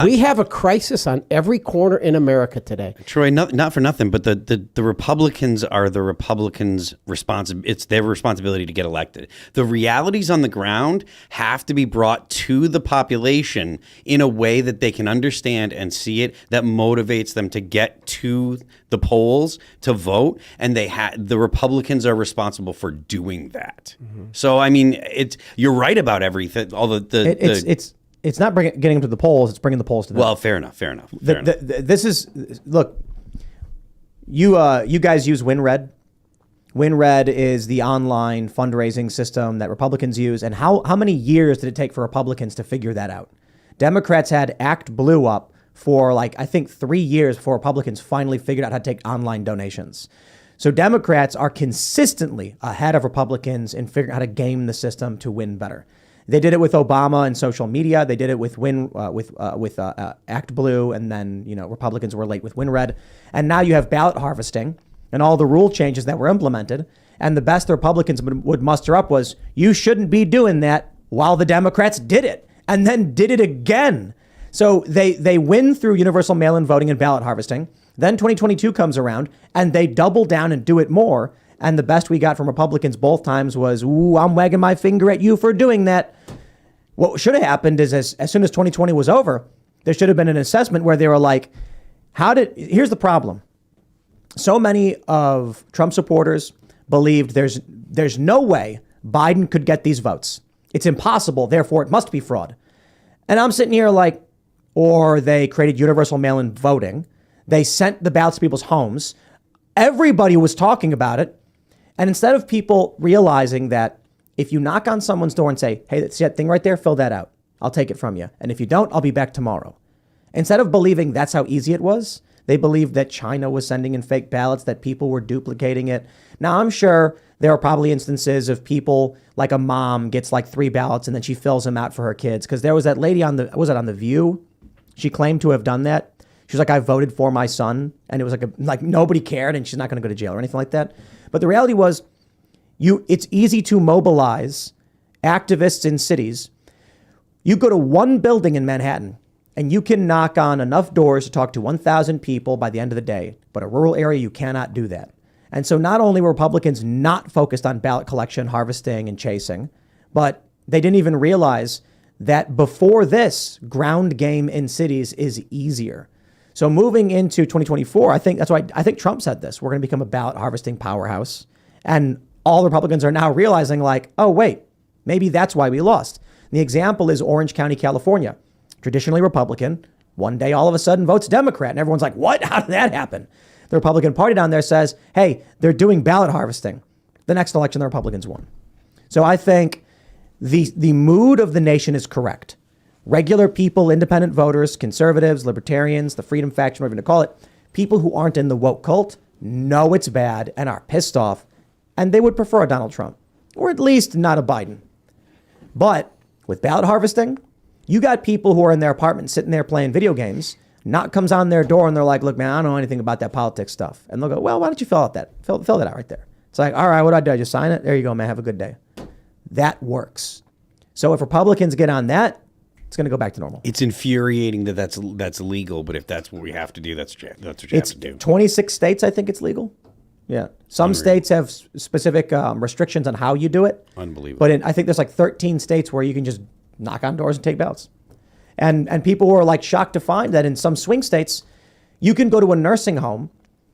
We have a crisis on every corner in America today. Troy, not for nothing, but the Republicans are the Republicans' it's their responsibility to get elected. The realities on the ground have to be brought to the population in a way that they can understand and see it, that motivates them to get to the polls to vote, and the Republicans are responsible for doing that. Mm-hmm. So I mean, you're right about everything. All It's not getting them to the polls. It's bringing the polls to them. Well, fair enough. This is, look, you guys use WinRed. WinRed is the online fundraising system that Republicans use. And how many years did it take for Republicans to figure that out? Democrats had Act Blue up for I think 3 years before Republicans finally figured out how to take online donations. So Democrats are consistently ahead of Republicans in figuring out how to game the system to win better. They did it with Obama and social media. They did it with Act Blue, and then Republicans were late with WinRed, and now you have ballot harvesting and all the rule changes that were implemented. And the best the Republicans would muster up was, you shouldn't be doing that, while the Democrats did it and then did it again. So they win through universal mail-in voting and ballot harvesting. Then 2022 comes around and they double down and do it more. And the best we got from Republicans both times was, ooh, I'm wagging my finger at you for doing that. What should have happened is as soon as 2020 was over, there should have been an assessment where they were like, here's the problem. So many of Trump supporters believed there's no way Biden could get these votes. It's impossible. Therefore, it must be fraud. And I'm sitting here or they created universal mail-in voting. They sent the ballots to people's homes. Everybody was talking about it. And instead of people realizing that if you knock on someone's door and say, hey, see that thing right there, fill that out. I'll take it from you. And if you don't, I'll be back tomorrow. Instead of believing that's how easy it was, they believed that China was sending in fake ballots, that people were duplicating it. Now, I'm sure there are probably instances of people, like a mom gets 3 ballots and then she fills them out for her kids. Because there was that lady on The View? She claimed to have done that. She was like, I voted for my son. And it was like nobody cared and she's not going to go to jail or anything like that. But the reality was, it's easy to mobilize activists in cities. You go to one building in Manhattan and you can knock on enough doors to talk to 1,000 people by the end of the day. But a rural area, you cannot do that. And so not only were Republicans not focused on ballot collection, harvesting, and chasing, but they didn't even realize that before this, ground game in cities is easier. So moving into 2024, I think Trump said this. We're going to become a ballot harvesting powerhouse. And all Republicans are now realizing oh, wait, maybe that's why we lost. And the example is Orange County, California. Traditionally Republican. One day, all of a sudden, votes Democrat. And everyone's like, what? How did that happen? The Republican Party down there says, hey, they're doing ballot harvesting. The next election, the Republicans won. So I think the mood of the nation is correct. Regular people, independent voters, conservatives, libertarians, the freedom faction, whatever you want to call it, people who aren't in the woke cult know it's bad and are pissed off, and they would prefer a Donald Trump, or at least not a Biden. But with ballot harvesting, you got people who are in their apartment sitting there playing video games. Knock comes on their door and they're like, look, man, I don't know anything about that politics stuff. And they'll go, well, why don't you fill that out right there? It's like, all right, what do? I just sign it? There you go, man. Have a good day. That works. So if Republicans get on that, it's going to go back to normal. It's infuriating that that's legal, but if that's what we have to do, that's what you have to do. 26 states, I think it's legal. Yeah. Some states have specific restrictions on how you do it. Unbelievable. But I think there's 13 states where you can just knock on doors and take ballots. And people were shocked to find that in some swing states, you can go to a nursing home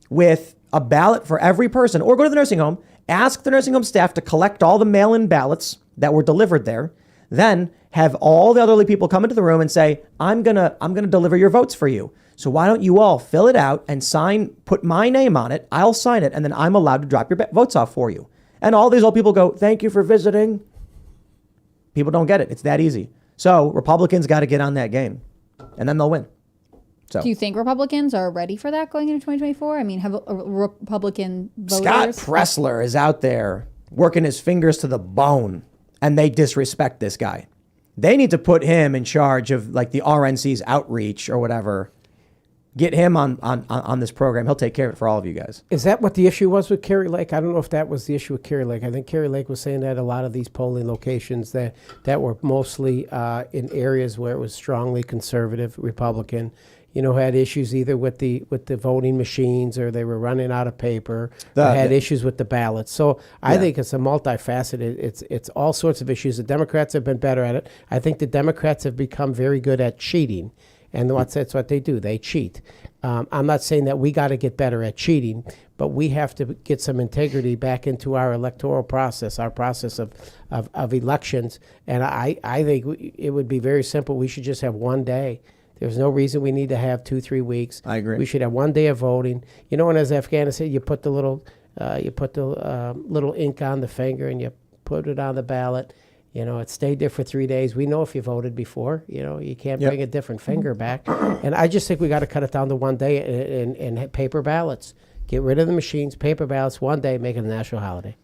with a ballot for every person, or go to the nursing home, ask the nursing home staff to collect all the mail-in ballots that were delivered there, then have all the elderly people come into the room and say, I'm gonna deliver your votes for you. So why don't you all fill it out and sign, put my name on it, I'll sign it, and then I'm allowed to drop your votes off for you. And all these old people go, thank you for visiting. People don't get it. It's that easy. So Republicans got to get on that game, and then they'll win. So, do you think Republicans are ready for that going into 2024? I mean, have Republican voters... Scott Pressler is out there working his fingers to the bone, and they disrespect this guy. They need to put him in charge of the RNC's outreach or whatever. get him on this program. He'll take care of it for all of you guys. Is that what the issue was with Kerry Lake? I don't know if that was the issue with Kerry Lake. I think Kerry Lake was saying that a lot of these polling locations that were mostly in areas where it was strongly conservative Republican, had issues either with the voting machines, or they were running out of paper, or had issues with the ballots. So I think it's a multifaceted. It's all sorts of issues. The Democrats have been better at it. I think the Democrats have become very good at cheating, and that's what they do. They cheat. I'm not saying that we got to get better at cheating, but we have to get some integrity back into our electoral process, our process of elections. And I think it would be very simple. We should just have one day. There's no reason we need to have 2-3 weeks. I agree. We should have one day of voting. And as Afghanistan, you put the little little ink on the finger and you put it on the ballot. It stayed there for 3 days. We know if you voted before. You can't bring a different finger back. And I just think we got to cut it down to one day and paper ballots. Get rid of the machines, paper ballots, one day, make it a national holiday.